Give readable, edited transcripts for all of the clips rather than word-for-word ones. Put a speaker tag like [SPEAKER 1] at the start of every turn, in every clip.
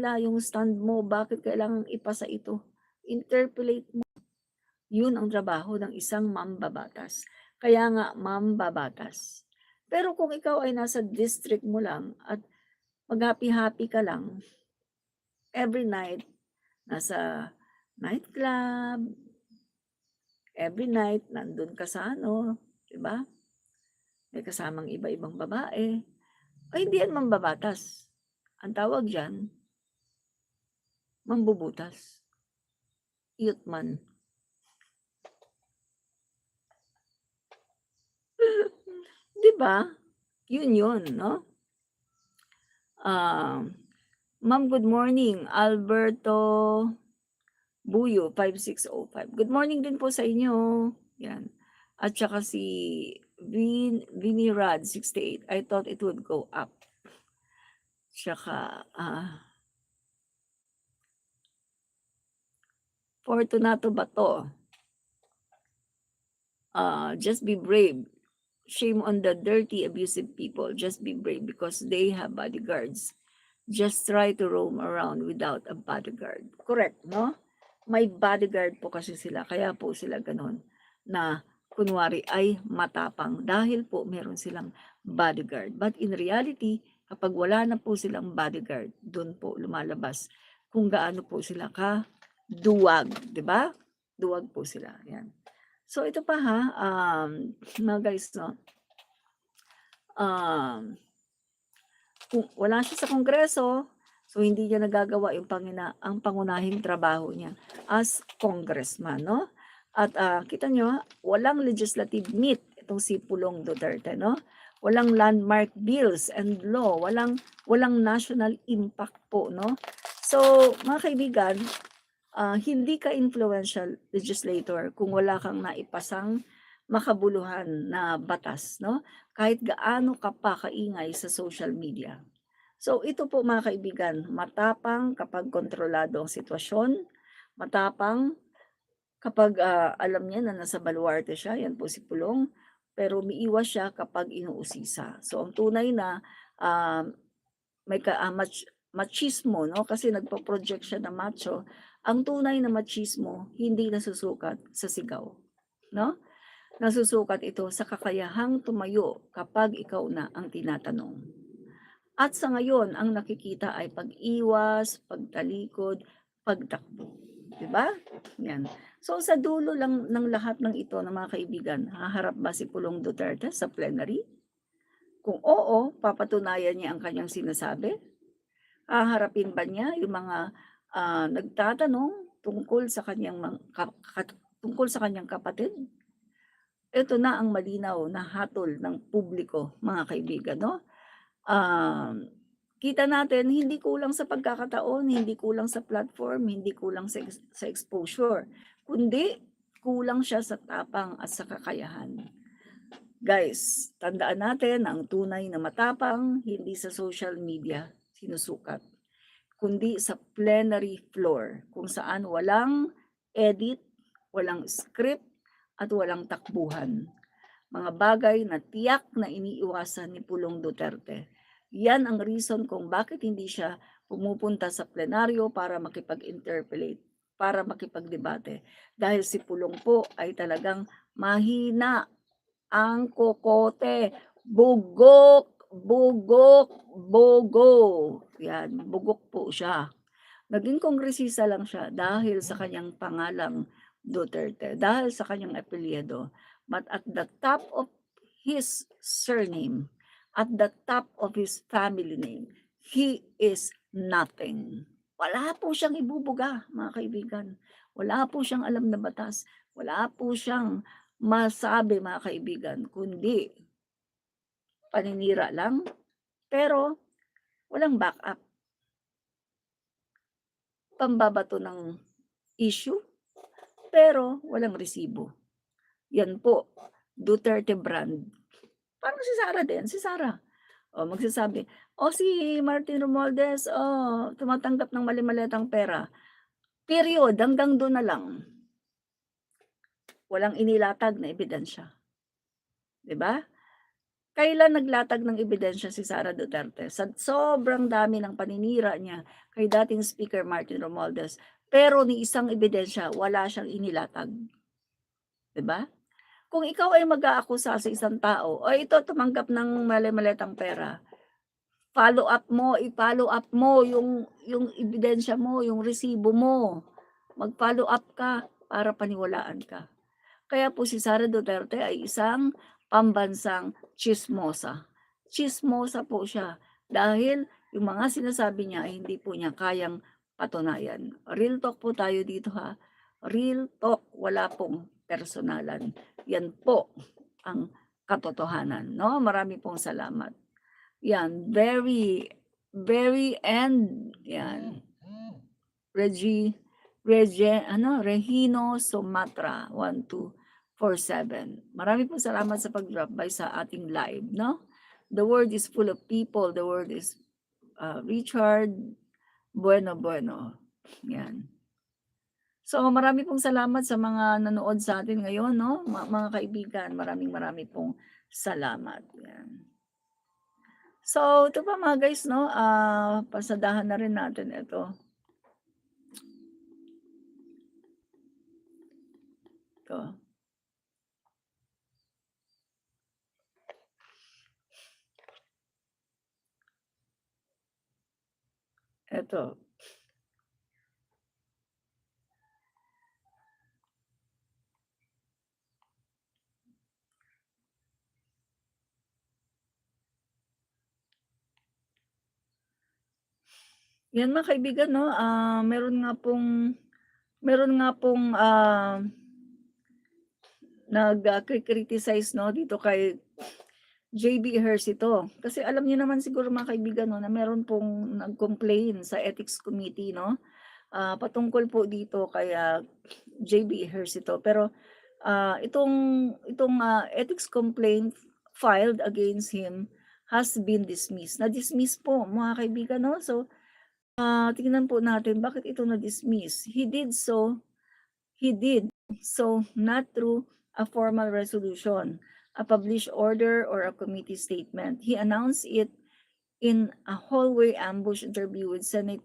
[SPEAKER 1] nila yung stand mo, bakit kailangang ipasa ito. Interpolate mo. Yun ang trabaho ng isang mambabatas. Kaya nga mambabatas. Pero kung ikaw ay nasa district mo lang at mag-happy-happy ka lang, every night, nasa nightclub, every night, nandun ka sa ano, 'di ba? May kasamang iba-ibang babae. Ay, hindi yan mambabatas. Ang tawag diyan, mambubutas. Iyotman. 'Di ba? Yun, no? Ma'am, good morning. Alberto Buyo, 5605. Good morning din po sa inyo. Yan. At saka si Vinny Rad, 68. I thought it would go up. Tsaka, Fortunato Bato. Just be brave. Shame on the dirty, abusive people. Just be brave because they have bodyguards. Just try to roam around without a bodyguard. Correct, no? May bodyguard po kasi sila. Kaya po sila ganon na kunwari ay matapang dahil po meron silang bodyguard. But in reality, kapag wala na po silang bodyguard, doon po lumalabas kung gaano po sila duwag, 'di ba? Duwag po sila. Yan. So ito pa ha, mga guys, no? Kung wala siya sa Kongreso, so hindi niya nagagawa yung ang pangunahing trabaho niya as congressman, no? At kita nyo, walang legislative meet itong si Pulong Duterte, no? Walang landmark bills and law, walang national impact po, no? So, mga kaibigan, hindi ka influential legislator kung wala kang naipasang makabuluhan na batas, no? Kahit gaano ka pa kaingay sa social media. So ito po mga kaibigan, matapang kapag kontrolado ang sitwasyon, matapang kapag alam niya na nasa baluarte siya, yan po si Pulong, pero umiiwas siya kapag inuusisa. So ang tunay na may machismo, no? Kasi nagpo-project siya na macho. Ang tunay na machismo, hindi nasusukat sa sigaw, no? Nasusukat ito sa kakayahang tumayo kapag ikaw na ang tinatanong. At sa ngayon, ang nakikita ay pag-iwas, pagtalikod, pagtakbo. Diba? Yan. So sa dulo lang ng lahat ng ito ng mga kaibigan, haharap ba si Pulong Duterte sa plenary? Kung oo, papatunayan niya ang kanyang sinasabi? Haharapin ba niya yung mga nagtatanong tungkol sa kanyang kapatid? Ito na ang malinaw na hatol ng publiko, mga kaibigan, no? Kita natin hindi kulang sa pagkakataon, hindi kulang sa platform, hindi kulang sa exposure, kundi kulang siya sa tapang at sa kakayahan. Guys, tandaan natin na ang tunay na matapang hindi sa social media sinusukat, kundi sa plenary floor kung saan walang edit, walang script, at walang takbuhan. Mga bagay na tiyak na iniiwasan ni Pulong Duterte. Yan ang reason kung bakit hindi siya pumupunta sa plenaryo para makipag-interpellate, para makipagdebate. Dahil si Pulong po ay talagang mahina ang kokote. Bugok, bugok, bugo. Yan, bugok po siya. Naging kongresista lang siya dahil sa kanyang pangalang Duterte, dahil sa kanyang apelyido. But at the top of his surname, at the top of his family name, he is nothing. Wala po siyang ibubuga, mga kaibigan. Wala po siyang alam na batas. Wala po siyang masabi, mga kaibigan, kundi paninira lang, pero walang backup. Pambabato ng issue, pero walang resibo. Yan po, Duterte brand. Parang si Sara din, si Sara. Magsasabi, si Martin Romualdez, tumatanggap ng mali-maliitang pera. Period, hanggang doon na lang. Walang inilatag na ebidensya. 'Di ba? Kailan naglatag ng ebidensya si Sara Duterte? Sa sobrang dami ng paninira niya kay dating Speaker Martin Romualdez, pero ni isang ebidensya wala siyang inilatag, 'di ba? Kung ikaw ay mag-aakusa sa isang tao, "O ito tumanggap ng mali-maletang pera." Follow up mo, i-follow up mo yung ebidensya mo, yung resibo mo. Mag-follow up ka para paniwalaan ka. Kaya po si Sara Duterte ay isang pambansang tsismosa. Tsismosa po siya dahil yung mga sinasabi niya ay hindi po niya kayang patunayan. Real talk po tayo dito ha. Real talk, wala pong personalan. Yan po ang katotohanan, no? Marami pong salamat. Yan, very, very end, yan. Regi Regino Sumatra 1247. Marami pong salamat sa pag-drop by sa ating live, no? The world is full of people. The world is Richard Bueno Bueno. Yan. So marami pong salamat sa mga nanood sa atin ngayon, no? Mga kaibigan, marami pong salamat. Yan. So, ito pa mga guys, no? Pasadahan na rin natin ito. Ito. Ito. Yan mga kaibigan 'no, meron nga pong nag-criticize 'no dito kay JB Ejercito. Kasi alam niyo naman siguro mga kaibigan 'no, na meron pong nag-complain sa Ethics Committee 'no, patungkol po dito kay, JB Ejercito. Pero, itong ethics complaint filed against him has been dismissed. Na-dismiss po mga kaibigan 'no. So, tingnan po natin bakit ito na-dismiss. He did so not through a formal resolution, a published order, or a committee statement. He announced it in a hallway ambush interview with Senate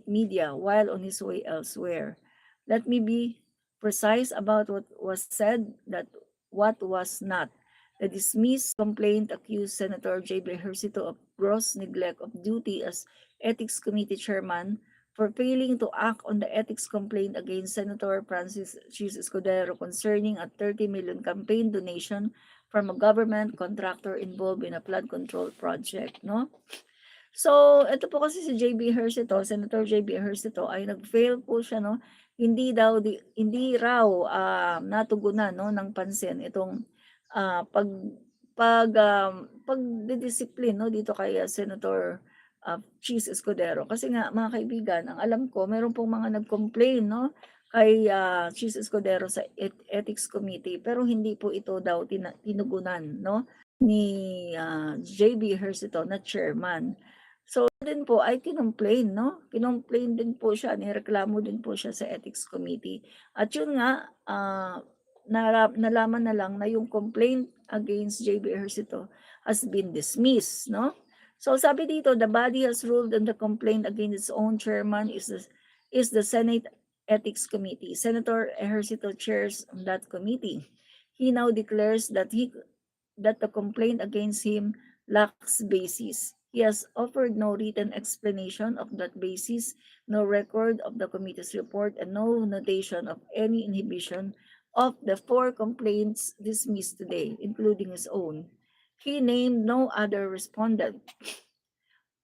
[SPEAKER 1] media while on his way elsewhere. Let me be precise about what was said, that what was not. The dismissed complaint accused Senator J.B. Ejercito of gross neglect of duty as Ethics Committee Chairman for failing to act on the ethics complaint against Senator Francis Chis Escudero concerning a 30 million campaign donation from a government contractor involved in a flood control project, no? So, ito po kasi si JB Ejercito, Senator JB Ejercito ay nag-fail po siya, no? Hindi raw natugunan, no, ng pansin itong ah, pag pagdidisiplin, no, dito kay Senator Chis Escudero. Kasi nga mga kaibigan, ang alam ko meron pong mga nag-complain, no, kay Chis Escudero sa Ethics Committee, pero hindi po ito daw tinugunan, no, ni JB Ejercito na chairman. So din po ay kinomplain, no? Kinomplain din po siya, nireklamo din po siya sa Ethics Committee. At yun nga, nalaman na lang na yung complaint against JB Ejercito has been dismissed, no? So sabi dito, the body has ruled on the complaint against its own chairman is the Senate Ethics Committee. Senator Ejercito chairs that committee. He now declares that the complaint against him lacks basis. He has offered no written explanation of that basis, no record of the committee's report, and no notation of any inhibition of the 4 complaints dismissed today, including his own. He named no other respondent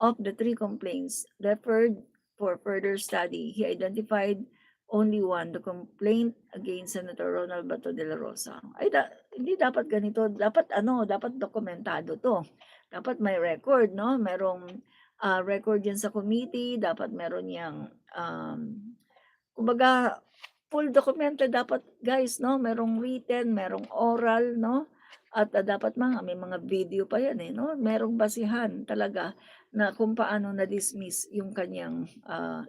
[SPEAKER 1] of the 3 complaints referred for further study. He identified only one, the complaint against Senator Ronald Bato de la Rosa. Hindi dapat ganito, dapat dokumentado 'to. Dapat may record, no? Merong record 'yan sa committee, dapat meron 'yang kumbaga full documented dapat guys, no? Merong written, merong oral, no? At dapat may mga video pa 'yan eh, no? Merong basihan talaga na kung paano na-dismiss yung kanyang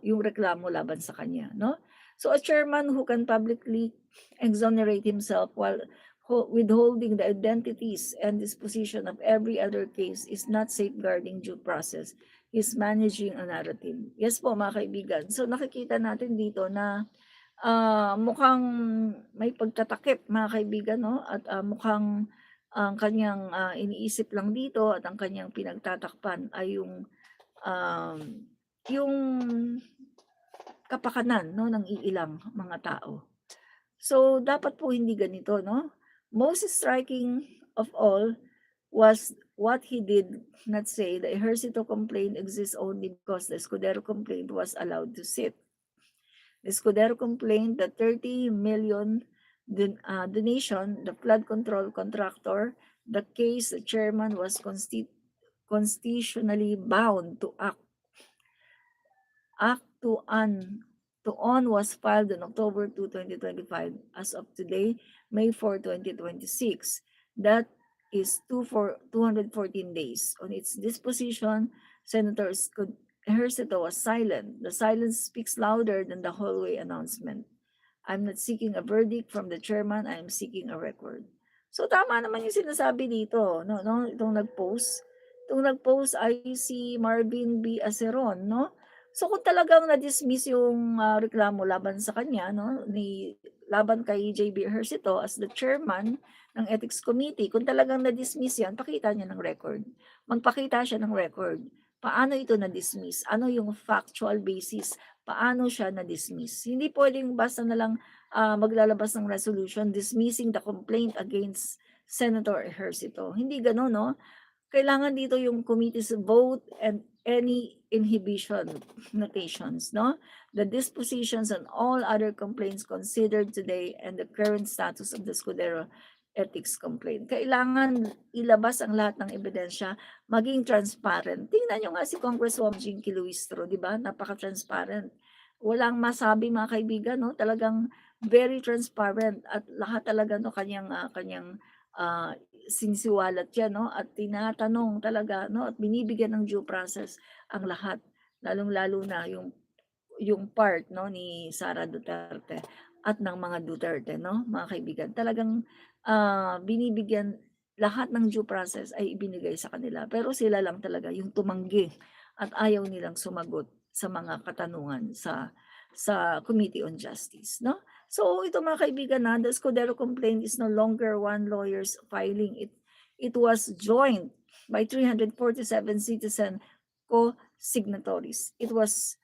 [SPEAKER 1] yung reklamo laban sa kanya, no? So a chairman who can publicly exonerate himself while withholding the identities and disposition of every other case is not safeguarding due process. Is managing a narrative. Yes po mga kaibigan. So nakikita natin dito na mukhang may pagtatakip mga kaibigan 'no at mukhang ang kanyang iniisip lang dito at ang kanyang pinagtatakpan ay um, yung kapakanan 'no ng iilang mga tao. So dapat po hindi ganito 'no. Most striking of all was what he did not say the Ejercito complaint exists only because the Escudero complaint was allowed to sit. The Escudero complained that 30 million donation, the flood control contractor, the case the chairman was constitutionally bound to act to on was filed on October 2, 2025. As of today, May 4, 2026. That is 214 days. On its disposition, Senator Ejercito was silent. The silence speaks louder than the hallway announcement. I'm not seeking a verdict from the chairman, I am seeking a record. So tama naman yung sinasabi dito, no, itong nag-post. Itong nag-post ay si Marvin B. Aceron, no? So kung talagang na-dismiss yung reklamo laban sa kanya, no, laban kay JB Ejercito as the chairman ng Ethics Committee, kung talagang na-dismiss yan, pakita niya ng record. Magpakita siya ng record. Paano ito na-dismiss? Ano yung factual basis? Paano siya na-dismiss? Hindi pwedeng basta na lang maglalabas ng resolution dismissing the complaint against Senator Ejercito. Hindi gano'n, no? Kailangan dito yung committee's vote and any inhibition notations, no? The dispositions on all other complaints considered today and the current status of the Escudero ethics complaint. Kailangan ilabas ang lahat ng ebidensya, maging transparent. Tingnan nyo nga si Congresswoman Jinky Luistro, di ba? Napaka-transparent. Walang masabi mga kaibigan, no? Talagang very transparent at lahat talaga no kanyang sinisiwalat yan, no? At tinatanong talaga, no? At binibigyan ng due process ang lahat, lalong-lalo na yung part, no, ni Sara Duterte at ng mga Duterte, no, mga kaibigan. Talagang binibigyan lahat ng due process ay ibinigay sa kanila. Pero sila lang talaga yung tumanggi at ayaw nilang sumagot sa mga katanungan sa Committee on Justice, no? So ito mga kaibigan na, the Escudero complaint is no longer one lawyer's filing. It was joined by 347 citizen co-signatories. It was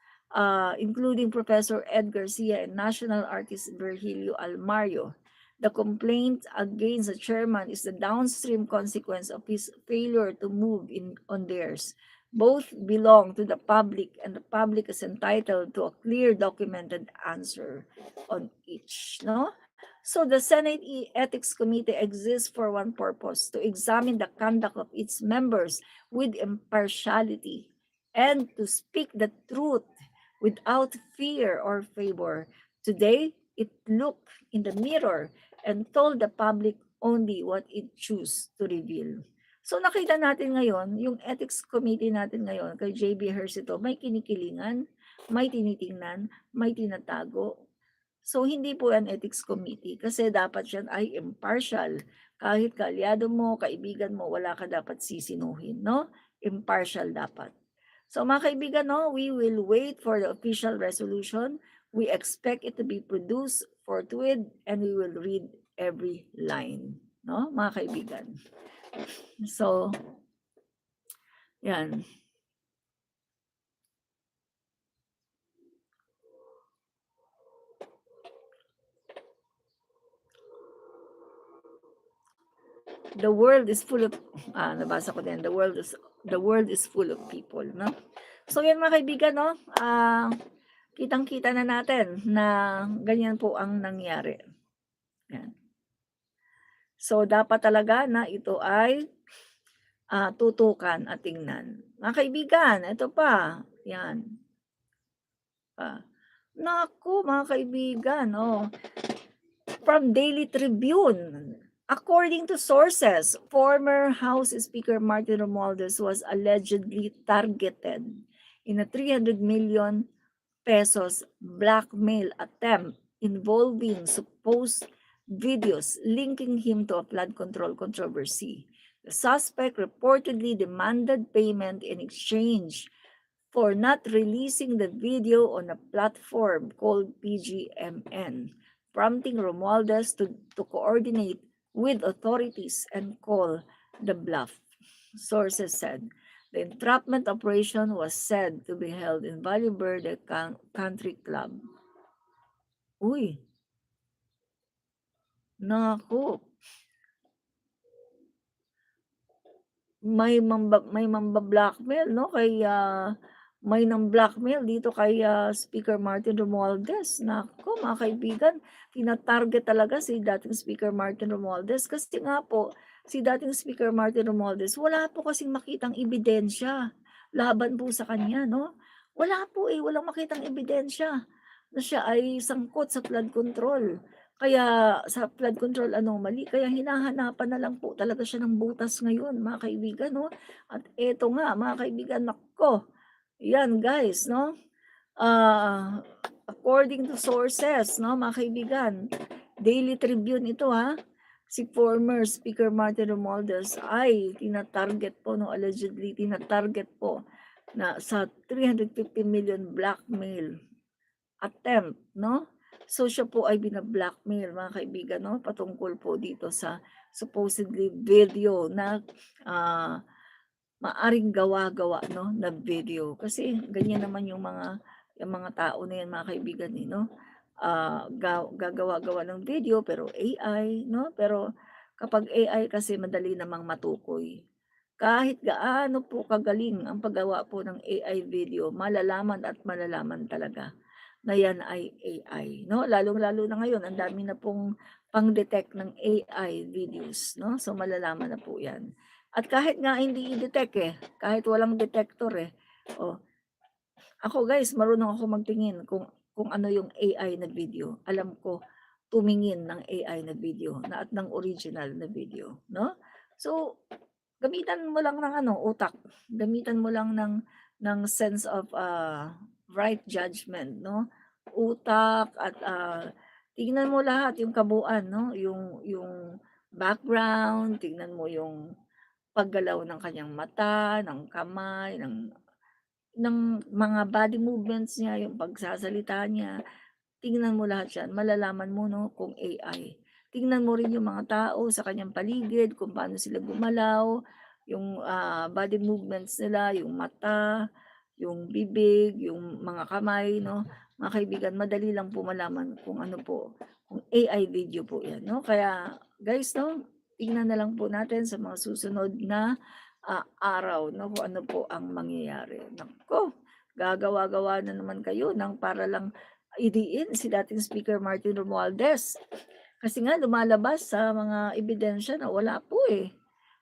[SPEAKER 1] including Professor Ed Garcia and national artist Virgilio Almario. The complaint against the chairman is the downstream consequence of his failure to move on theirs. Both belong to the public, and the public is entitled to a clear documented answer on each, no? So the Senate Ethics Committee exists for one purpose, to examine the conduct of its members with impartiality and to speak the truth without fear or favor. Today, it looked in the mirror and told the public only what it chose to reveal. So nakita natin ngayon, yung ethics committee natin ngayon kay JB Ejercito, may kinikilingan, may tinitingnan, may tinatago. So hindi po yan ethics committee kasi dapat yan ay impartial. Kahit kaalyado mo, kaibigan mo, wala ka dapat sisinuhin, no? Impartial dapat. So mga kaibigan, no, we will wait for the official resolution. We expect it to be produced forthwith and we will read every line, no, mga kaibigan. So, yan. The world is full of, nabasa ko din, the world is full of people, no? So yan mga kaibigan, no, kitang-kita na natin na ganyan po ang nangyari. Yan. So dapat talaga na ito ay tutukan at tingnan. Mga kaibigan, ito pa, yan. Naku, mga kaibigan, oh. From Daily Tribune, according to sources, former House Speaker Martin Romualdez was allegedly targeted in a 300 million pesos blackmail attempt involving supposed videos linking him to a flood control controversy. The suspect reportedly demanded payment in exchange for not releasing the video on a platform called PGMN, prompting Romualdez to coordinate with authorities and call the bluff. Sources said the entrapment operation was said to be held in Valle Verde Country Club. Uy, naku, may mamba-blackmail 'no, kay, may nang-blackmail dito kay, Speaker Martin Romualdez. Naku mga kaibigan, tina-target talaga si dating Speaker Martin Romualdez kasi nga po, si dating Speaker Martin Romualdez wala po kasing makitang ebidensya laban po sa kanya 'no. Wala po, walang makitang ebidensya na siya ay sangkot sa flood control. Kaya sa flood control anomaly, kaya hinahanapan na lang po talaga siya ng butas ngayon mga kaibigan 'no. At eto nga mga kaibigan, naku, 'yan guys 'no, according to sources 'no mga kaibigan, Daily Tribune ito si former Speaker Martin Romualdez ay tina-target po 'no, allegedly tina-target po na sa 350 million blackmail attempt 'no. So siya po ay bina-blackmail mga kaibigan 'no, patungkol po dito sa supposedly video na, ah, maaring gawa-gawa 'no, na video. Kasi ganyan naman yung mga tao na yan mga kaibigan, 'no, gagawa-gawa ng video pero AI 'no, pero kapag AI kasi madali namang matukoy. Kahit gaano po kagaling ang paggawa po ng AI video, malalaman at malalaman talaga na yan ay AI 'no, lalong-lalo na ngayon ang dami na pong pang-detect ng AI videos 'no, so malalaman na po yan. At kahit nga hindi i-detect, kahit walang detector, oh, ako guys marunong ako magtingin kung ano yung AI na video. Alam ko tumingin ng AI na video na at ng original na video 'no. So, gamitan mo lang ng ano, utak, gamitan mo lang ng sense of, right judgment 'no, utak at, tignan mo lahat yung kabuuan 'no, yung background, tignan mo yung paggalaw ng kanyang mata, ng kamay, ng mga body movements niya, yung pagsasalita niya. Tingnan mo lahat 'yan, malalaman mo 'no kung AI. Tingnan mo rin yung mga tao sa kanyang paligid, kung paano sila gumalaw, yung, body movements nila, yung mata, yung bibig, yung mga kamay 'no. Mga kaibigan, madali lang po malaman kung ano po, kung AI video po 'yan 'no. Kaya guys 'no, tingnan na lang po natin sa mga susunod na, araw 'no, kung ano po ang mangyayari. Naku, gagawa-gawa na naman kayo ng para lang idiin si dating Speaker Martin Romualdez. Kasi nga lumalabas sa mga ebidensya na wala po,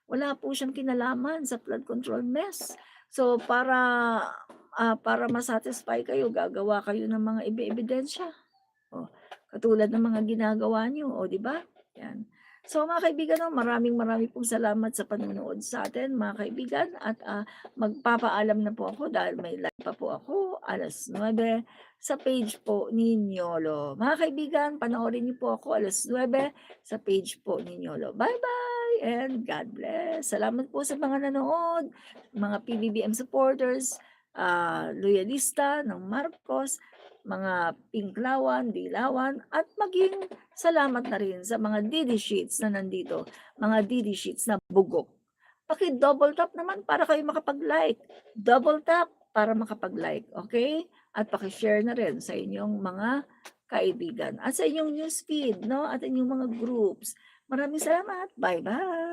[SPEAKER 1] wala po siyang kinalaman sa flood control mess. So para ma-satisfy kayo gagawa kayo ng mga ebidensya. Oh, katulad ng mga ginagawa niyo, oh, 'di ba? 'Yan. So mga kaibigan 'no, maraming pong salamat sa panonood sa atin mga kaibigan at, magpapaalam na po ako dahil may live pa po ako 9:00 sa page po ni Niolo. Mga kaibigan, panoorin niyo po ako 9:00 sa page po ni Niolo. Bye-bye and God bless. Salamat po sa mga nanood, mga PBBM supporters, loyalista ng Marcos, mga Pinklawan, Dilawan, at maging salamat na rin sa mga DD sheets na nandito, mga DD sheets na bugok. Paki-double tap naman para kayo makapag-like. Double tap para makapag-like, okay? At paki-share na rin sa inyong mga kaibigan at sa inyong newsfeed, no? At inyong mga groups. Maraming salamat. Bye-bye.